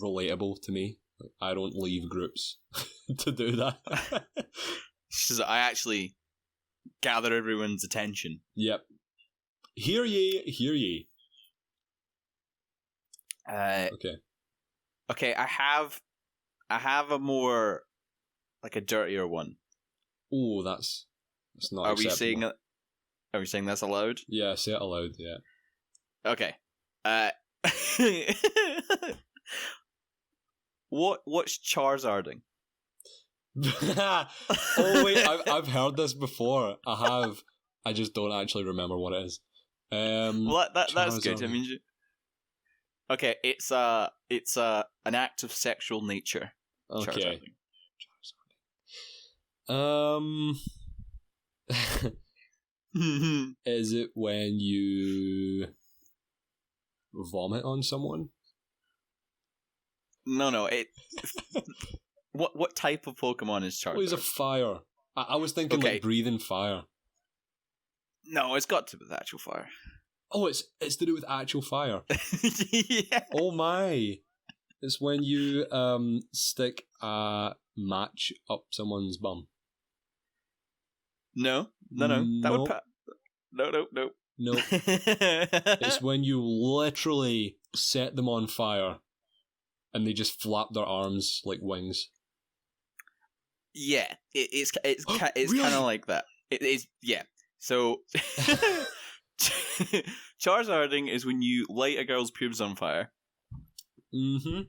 Speaker 2: relatable to me. Like, I don't leave groups to do that.
Speaker 1: So I actually gather everyone's attention.
Speaker 2: Yep. Hear ye, hear ye. Okay.
Speaker 1: Okay, I have a more like a dirtier one.
Speaker 2: Oh, that's not
Speaker 1: Are
Speaker 2: acceptable.
Speaker 1: we saying that's allowed?
Speaker 2: Yeah, say it aloud, yeah.
Speaker 1: Okay. What's Charizarding?
Speaker 2: Oh wait, I've heard this before. I have. I just don't actually remember what it is.
Speaker 1: Well, that's good. I
Speaker 2: Charizarding.
Speaker 1: mean, okay, it's an act of sexual nature.
Speaker 2: Okay.
Speaker 1: Charizarding.
Speaker 2: Is it when you vomit on someone?
Speaker 1: No. What type of Pokemon is Charizard?
Speaker 2: Oh, he's a fire. I was thinking
Speaker 1: Okay.
Speaker 2: like breathing fire.
Speaker 1: No, it's got to be with actual fire.
Speaker 2: Oh, it's to do with actual fire.
Speaker 1: Yeah.
Speaker 2: Oh my! It's when you stick a match up someone's bum.
Speaker 1: No. That would. No.
Speaker 2: No, it's when you literally set them on fire, and they just flap their arms like wings.
Speaker 1: Yeah, it's
Speaker 2: Really?
Speaker 1: kind of like that. It is, yeah. So Charizarding is when you light a girl's pubes on fire,
Speaker 2: Mm-hmm.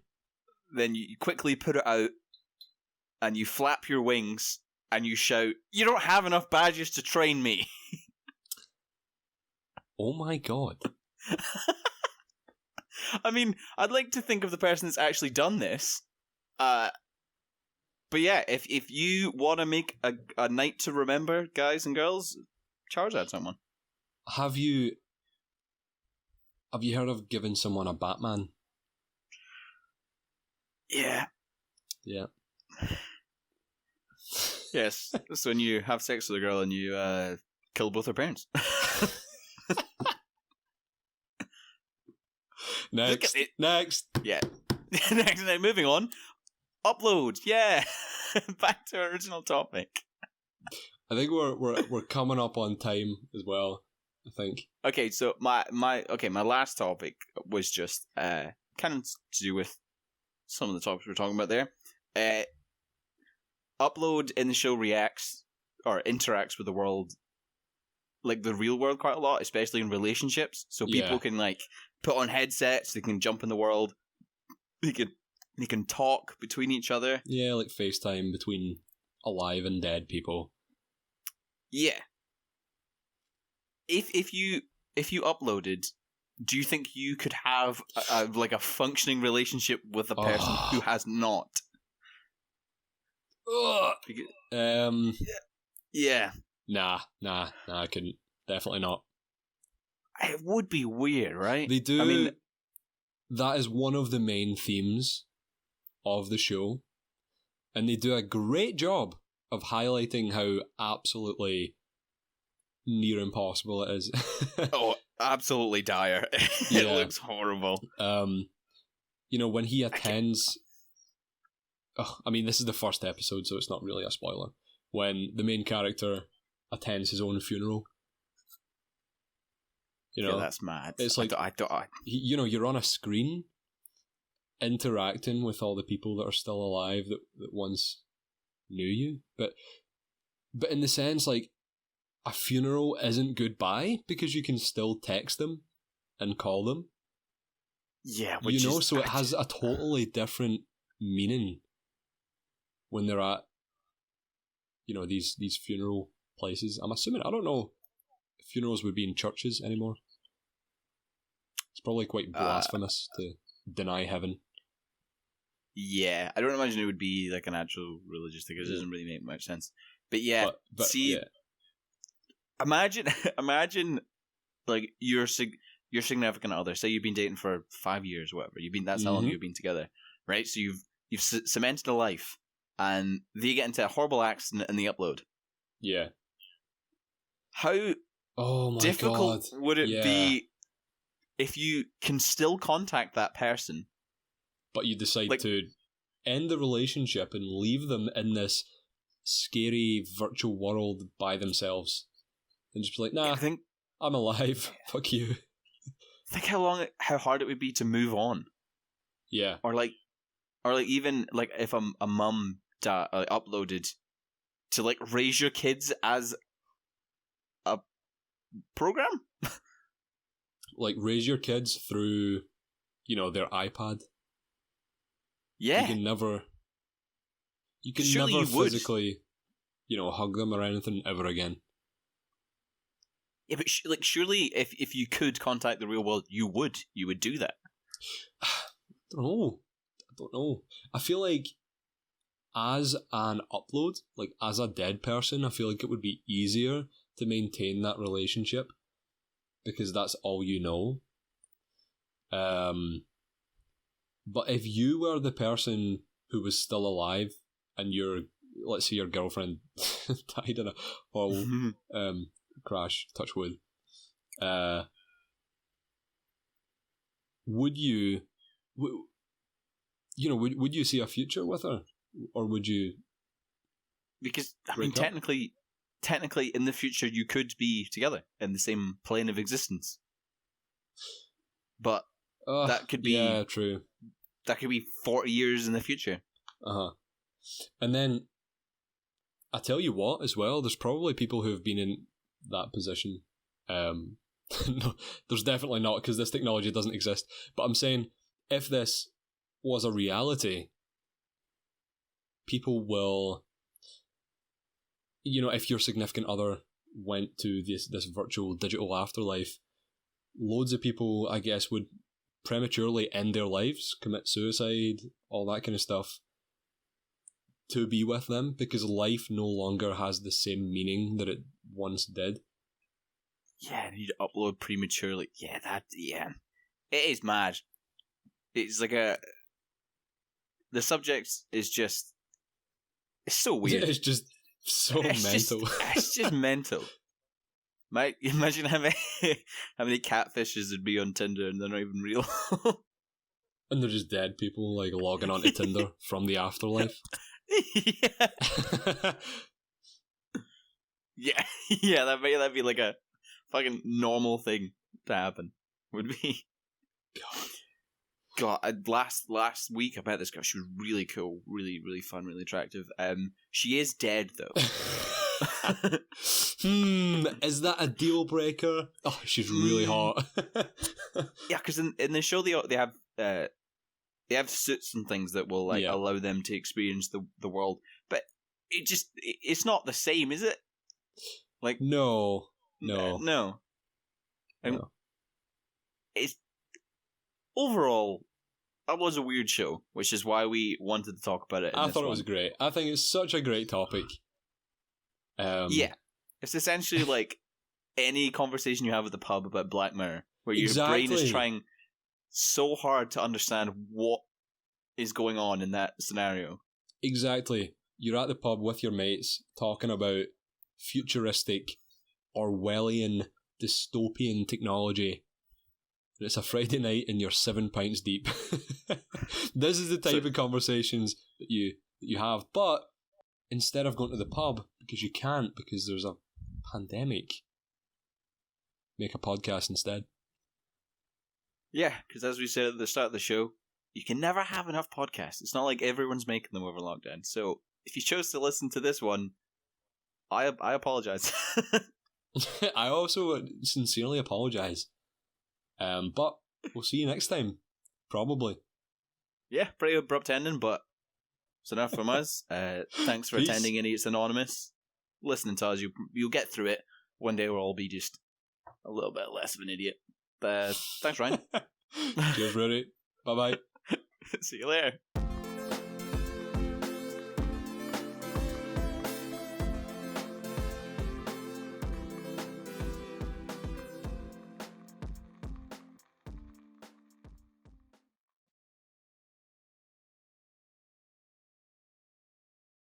Speaker 1: then you quickly put it out, and you flap your wings, and you shout, "You don't have enough badges to train me."
Speaker 2: Oh my god!
Speaker 1: I mean, I'd like to think of the person that's actually done this. But yeah, if you want to make a night to remember, guys and girls, charge at someone.
Speaker 2: Have you heard of giving someone a Batman?
Speaker 1: Yeah.
Speaker 2: Yeah.
Speaker 1: Yes. That's when you have sex with a girl and you kill both her parents.
Speaker 2: Next. Next.
Speaker 1: Yeah. Next night, moving on. Upload. Yeah. Back to our original topic.
Speaker 2: I think we're coming up on time as well. I think.
Speaker 1: Okay, so my last topic was just kind of to do with some of the topics we're talking about there. Upload in the show reacts or interacts with the world, like the real world, quite a lot, especially in relationships. So people can like put on headsets, they can jump in the world, they can talk between each other.
Speaker 2: Yeah, like FaceTime between alive and dead people.
Speaker 1: Yeah. If you uploaded, do you think you could have a functioning relationship with a person who has not? Yeah.
Speaker 2: Nah, I couldn't. Definitely not.
Speaker 1: It would be weird, right?
Speaker 2: They do.
Speaker 1: I mean,
Speaker 2: that is one of the main themes of the show, and they do a great job of highlighting how absolutely near impossible it is.
Speaker 1: oh, absolutely dire. It looks horrible.
Speaker 2: When he attends... I mean, this is the first episode, so it's not really a spoiler. When the main character attends his own funeral.
Speaker 1: Yeah, that's mad.
Speaker 2: It's like, you're on a screen interacting with all the people that are still alive that once knew you. But in the sense, like, a funeral isn't goodbye because you can still text them and call them.
Speaker 1: Yeah,
Speaker 2: so it has a totally different meaning when they're at, these funeral places. I'm assuming, I don't know if funerals would be in churches anymore. It's probably quite blasphemous to deny heaven.
Speaker 1: Yeah, I don't imagine it would be like an actual religious thing. It doesn't really make much sense. But yeah, imagine like your significant other. Say you've been dating for 5 years, or whatever. That's how long you've been together, right? So you've cemented a life, and they get into a horrible accident and they upload.
Speaker 2: Yeah.
Speaker 1: How difficult would it be if you can still contact that person,
Speaker 2: but you decide to end the relationship and leave them in this scary virtual world by themselves, and just be like, nah, I'm alive. Fuck you.
Speaker 1: Think how hard it would be to move on.
Speaker 2: Yeah.
Speaker 1: Or even like if a mum uploaded to like raise your kids as a program.
Speaker 2: Like raise your kids through, their iPad.
Speaker 1: Yeah.
Speaker 2: You can never physically, hug them or anything ever again.
Speaker 1: Yeah, but surely if you could contact the real world, you would do that.
Speaker 2: I don't know. I feel like as an upload, like as a dead person, I feel like it would be easier to maintain that relationship because that's all you know. But if you were the person who was still alive and let's say your girlfriend died in a horrible crash, touch wood, would you see a future with her, or would you?
Speaker 1: Because I mean, technically, in the future, you could be together in the same plane of existence, but that could be
Speaker 2: true.
Speaker 1: That could be 40 years in the future.
Speaker 2: And then I tell you what, as well, there's probably people who have been in that position. No, there's definitely not, because this technology doesn't exist. But I'm saying, if this was a reality, people will, if your significant other went to this virtual digital afterlife, loads of people, I guess, would prematurely end their lives, commit suicide, all that kind of stuff, to be with them, because life no longer has the same meaning that it once did.
Speaker 1: Yeah, and you'd upload prematurely. Yeah, it is mad. It's like the subject is just, it's so weird.
Speaker 2: It's just so mental.
Speaker 1: It's just mental. Mate, imagine how many catfishes would be on Tinder and they're not even real.
Speaker 2: And they're just dead people, like, logging onto Tinder from the afterlife.
Speaker 1: Yeah. Yeah, that'd be like a fucking normal thing to happen. Would be. God, last week I met this girl. She was really cool, really, really fun, really attractive. She is dead though.
Speaker 2: Is that a deal breaker? Oh, she's really hot.
Speaker 1: Yeah, because in the show they have suits and things that will allow them to experience the world, but it's not the same, is it? Like
Speaker 2: no.
Speaker 1: It's overall, that was a weird show, which is why we wanted to talk about it.
Speaker 2: I thought it was great. I think it's such a great topic.
Speaker 1: Yeah, it's essentially like any conversation you have at the pub about Black Mirror, where your brain is trying so hard to understand what is going on in that scenario. Exactly.
Speaker 2: You're at the pub with your mates talking about futuristic, Orwellian, dystopian technology. And it's a Friday night and you're 7 pints deep. This is the type of conversations that you have. But instead of going to the pub, because you can't, because there's a pandemic, make a podcast instead.
Speaker 1: Yeah, because as we said at the start of the show, you can never have enough podcasts. It's not like everyone's making them over lockdown. So if you chose to listen to this one, I apologize.
Speaker 2: I also sincerely apologize. But we'll see you next time. Probably.
Speaker 1: Yeah, pretty abrupt ending, but it's enough from us. Thanks for attending Idiots Anonymous. Listening to us, you'll get through it. One day we'll all be just a little bit less of an idiot. Thanks, Ryan.
Speaker 2: Cheers, Ruairidh. Bye-bye.
Speaker 1: See you later.